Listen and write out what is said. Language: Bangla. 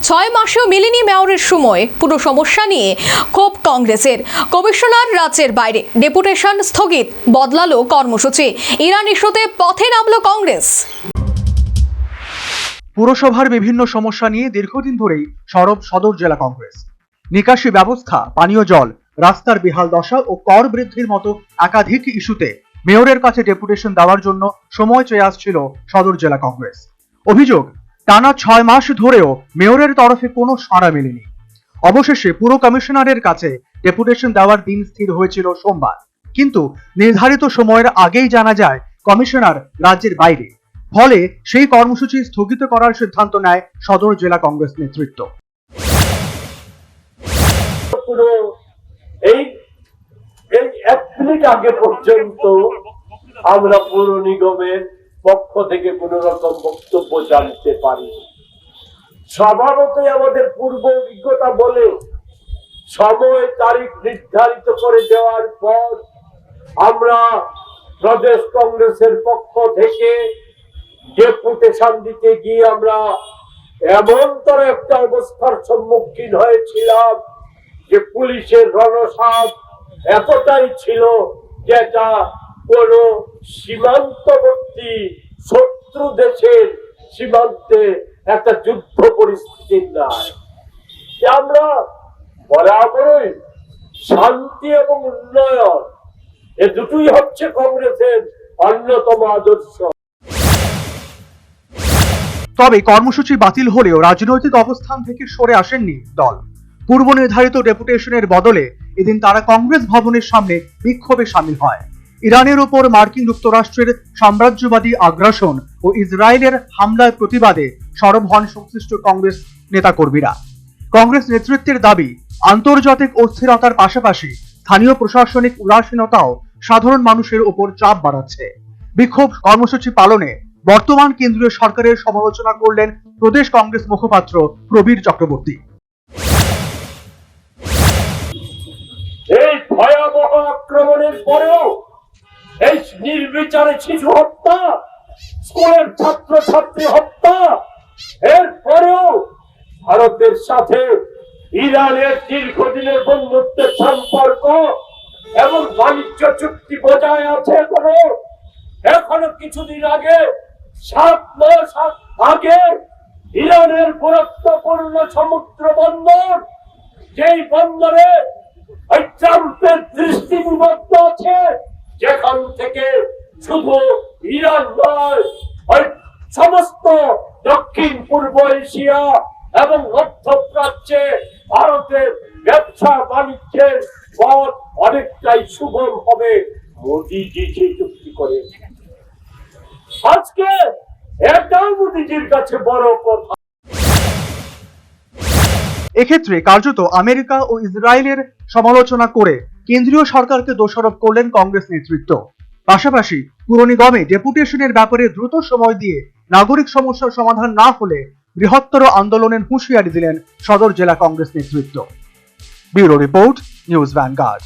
6 মাসেও মেলেনি মেয়রের সময়। পুরো সমস্যা নিয়ে ক্ষোভ কংগ্রেসের। কমিশনার রাজ্যের বাইরে, ডেপুটেশন স্থগিত, বদলালো কর্মসূচি। ইরান ইস্যুতে পথে নামলো কংগ্রেস। পুরসভার বিভিন্ন সমস্যা নিয়ে দীর্ঘদিন ধরেই সরব সদর জেলা কংগ্রেস। নিকাশি ব্যবস্থা, পানীয় জল, রাস্তার বেহাল দশা ও কর বৃদ্ধির মতো একাধিক ইস্যুতে মেয়রের কাছে ডেপুটেশন দেওয়ার জন্য সময় চেয়ে আসছিল সদর জেলা কংগ্রেস। অভিযোগ, টানা 6 মাস ধরেও মেয়রের তরফে কোনো সাড়া মেলেনি। অবশেষে পুর কমিশনারের কাছে ডেপুটেশন দেওয়ার দিন স্থির হয়েছিল সোমবার, কিন্তু নির্ধারিত সময়ের আগেই জানা যায় কমিশনার রাজ্যের বাইরে। ফলে সেই কর্মসূচি স্থগিত করার সিদ্ধান্ত নেয় সদর জেলা কংগ্রেস নেতৃত্ব। এই 1 মিনিট আগে পর্যন্ত আমরা পৌর নিগমের পক্ষ থেকে কোন রকম বক্তব্য জানতে পারি। স্বভাবতই আমাদের পূর্ব অভিজ্ঞতা বলে সময় তারিখ নির্ধারিত করে দেওয়ার পর আমরা প্রদেশ কংগ্রেসের পক্ষ থেকে ডেপুটেশন দিতে গিয়ে আমরা এমনতর একটা অবস্থার সম্মুখীন হয়েছিলাম যে পুলিশের রণসাজ এতটাই ছিল যেটা কোন সীমান্তবর্তী শত্রু দেশের সীমান্তে একটা যুদ্ধ পরিস্থিতি নয়। আমরা বরাবরই শান্তি এবং উন্নয়ন, এ দুটোই হচ্ছে কংগ্রেসের অন্যতম আদর্শ। তবে কর্মসূচি বাতিল হলেও রাজনৈতিক অবস্থান থেকে সরে আসেননি দল। পূর্ব নির্ধারিত ডেপুটেশনের বদলে এদিন তারা কংগ্রেস ভবনের সামনে বিক্ষোভে সামিল হয়। ইরানের উপর মার্কিন যুক্তরাষ্ট্রের সাম্রাজ্যবাদী আগ্রাসন ও ইসরায়েলের হামলার প্রতিবাদে সরব হন সংশ্লিষ্ট কংগ্রেস নেতাকর্মীরা। কংগ্রেস নেতৃত্বের দাবি, আন্তর্জাতিক অস্থিরতার পাশাপাশি স্থানীয় প্রশাসনিক উদাসীনতাও সাধারণ মানুষের উপর চাপ বাড়াচ্ছে। বিক্ষোভ কর্মসূচি পালনে বর্তমান কেন্দ্রীয় সরকারের সমালোচনা করলেন প্রদেশ কংগ্রেস মুখপাত্র প্রবীর চক্রবর্তী। এই ভয়াবহ আক্রমণের পরেও, এই নির্বিচারে শিশু হত্যা, স্কুলের ছাত্রছাত্রী হত্যা, এর পরেও ভারতের সাথে ইরানের দীর্ঘদিনের বন্ধুত্বের সম্পর্ক এবং বাণিজ্য চুক্তি বজায় আছে। এখনো কিছুদিন আগে, 7 মাস আগে, ইরানের গুরুত্বপূর্ণ সমুদ্র বন্দর, যেই বন্দরে ট্রাম্পের দৃষ্টি নিবদ্ধ আছে, যেখান থেকে শুধু ইরান নয়, সমস্ত দক্ষিণ পূর্ব এশিয়া এবং মধ্যপ্রাচ্যে ভারতের ব্যবসা বাণিজ্যের পথ অনেকটাই সুগম হবে। মোদিজি সেই চুক্তি করে, আজকে এটাও মোদিজির কাছে বড় কথা। এক্ষেত্রে কার্যত আমেরিকা ও ইসরায়েলের সমালোচনা করে কেন্দ্রীয় সরকারকে দোষারোপ করলেন কংগ্রেস নেতৃত্ব। পাশাপাশি পুর নিগমে ডেপুটেশনের ব্যাপারে দ্রুত সময় দিয়ে নাগরিক সমস্যার সমাধান না হলে বৃহত্তর আন্দোলনের হুঁশিয়ারি দিলেন সদর জেলা কংগ্রেস নেতৃত্ব। Bureau report, news vanguard.